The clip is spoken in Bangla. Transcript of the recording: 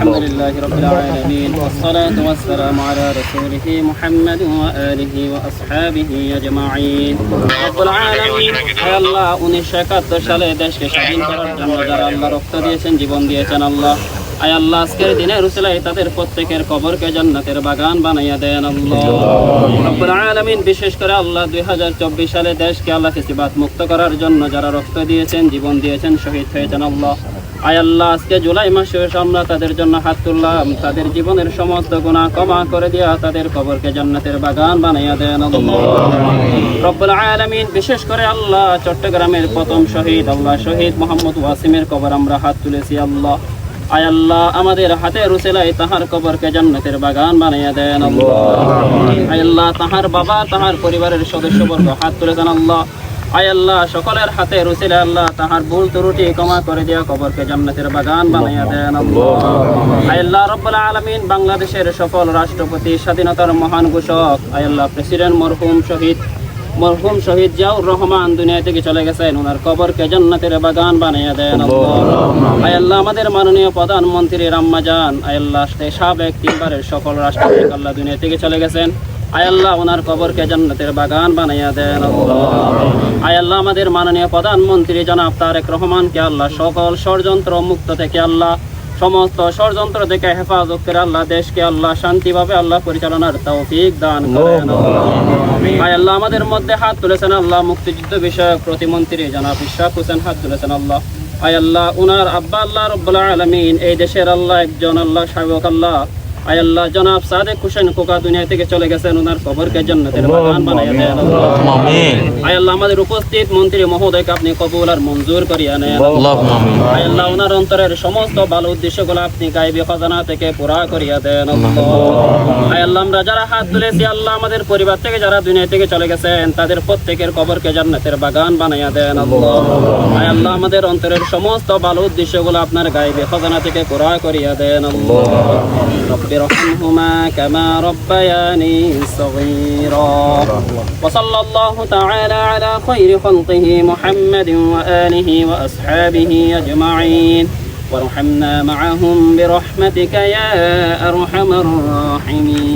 الحمد لله رب العالمين والصلاة والسلام على رسوله محمد وآله وأصحابه أجمعين رب العالمين يا الله 1971 সালে দেশকে স্বাধীন করার জন্য যারা আল্লাহ রক্ত দিয়েছেন জীবন দিয়েছেন আল্লাহ আয় আল্লাহ আজকের দিনের উসিলায় তাদের প্রত্যেকের কবরকে জান্নাতের বাগান বানাইয়া দেন আল্লাহ রব্বুল আলামিন বিশেষ করে আল্লাহ 2024 সালে দেশকে আল্লাহ ফিসিবাত মুক্ত করার জন্য যারা রক্ত দিয়েছেন জীবন দিয়েছেন শহীদ হয়েছেন আল্লাহ আয় আল্লাহ আজকে জুলাই মাসে আমরা তাদের জন্য হাত তুললাম তাদের জীবনের সমস্ত গুনাহ ক্ষমা করে দিয়া তাদের কবরকে জান্নাতের বাগান বানাইয়া দেন আল্লাহ রব্বুল আলামিন বিশেষ করে আল্লাহ চট্টগ্রামের প্রথম শহীদ আল্লাহ শহীদ মোহাম্মদ ওয়াসিমের কবর আমরা হাত তুলেছি আল্লাহ আয় আল্লাহ আমাদের হাতের উসিলায় তাহার কবরকে জান্নাতের বাগান বানাইয়া দেন আল্লাহ আয় আল্লাহ তাহার বাবা তাহার পরিবারের সদস্যবর্গ হাত তুলেছেন আল্লাহ আয় আল্লাহ সকলের হাতের উসিলায় আল্লাহ তাহার ভুল ত্রুটি ক্ষমা করে দিয়া কবরকে জান্নাতের বাগান বানাইয়া দেন আল্লাহ আয় আল্লাহ রব্বুল আলামিন বাংলাদেশের সফল রাষ্ট্রপতি স্বাধীনতার মহান ঘোষক আয় আল্লাহ প্রেসিডেন্ট মরহুম শহীদ জিয়াউর রহমান দুনিয়া থেকে চলে গেছেন ওনার কবরকে জান্নাতের বাগান বানাইয়া দেন আল্লাহ আয় আল্লাহ আমাদের মাননীয় প্রধানমন্ত্রী আম্মা জান আয় আল্লাহ সাবেক তিনবারের সফল রাষ্ট্রপতি আল্লাহ দুনিয়া থেকে চলে গেছেন আয় আল্লাহ ওনার কবরকে জান্নাতের বাগান বানাইয়া দেন আল্লাহ আয় আল্লাহ আমাদের মাননীয় প্রধানমন্ত্রী জনাব তারেক রহমানকে আল্লাহ সকল ষড়যন্ত্র মুক্ত থেকে আল্লাহ সমস্ত ষড়যন্ত্র থেকে হেফাজত করে আল্লাহ দেশকে আল্লাহ শান্তিভাবে আল্লাহ পরিচালনার তৌফিক দান করেন আয় আল্লাহ আমাদের মধ্যে হাত তুলেছেন আল্লাহ মুক্তিযুদ্ধ বিষয়ক প্রতিমন্ত্রী জনাব ইশরাক হোসেন হাত তুলেছেন আল্লাহ আয় আল্লাহ উনার আব্বা আল্লাহ রব্বুল আলামিন এই দেশের আল্লাহ একজন আল্লাহ শায়ক আল্লাহ আয় আল্লাহ জনাব সাদেক হোসেন কোকা দুনিয়া থেকে চলে গেছেন ওনার কবরকে জান্নাতের বাগান বানাইয়া দেন আল্লাহ আয় আল্লাহ আমাদের উপস্থিত মন্ত্রী মহোদয়কে আপনি কবুল আর মঞ্জুর করিয়া নেন আয় আল্লাহ ওনার অন্তরের সমস্ত ভালো উদ্দেশ্যগুলো আপনি গায়বী খাজানা থেকে পুরা করিয়া দেন আল্লাহ আয় আল্লাহ আমরা যারা হাত তুলেছি আল্লাহ আমাদের পরিবার থেকে যারা দুনিয়া থেকে চলে গেছেন তাদের প্রত্যেকের কবরকে জান্নাতের বাগান বানাইয়া দেন আল্লাহ আয় আল্লাহ আমাদের অন্তরের সমস্ত ভালো উদ্দেশ্যগুলো আপনার গায়বী খাজানা থেকে পুরা করিয়া দেন আল্লাহ ارحمهما كما ربياني صغيرا وصلى الله تعالى على خير خلقه محمد وآله وأصحابه أجمعين وارحمنا معهم برحمتك يا أرحم الراحمين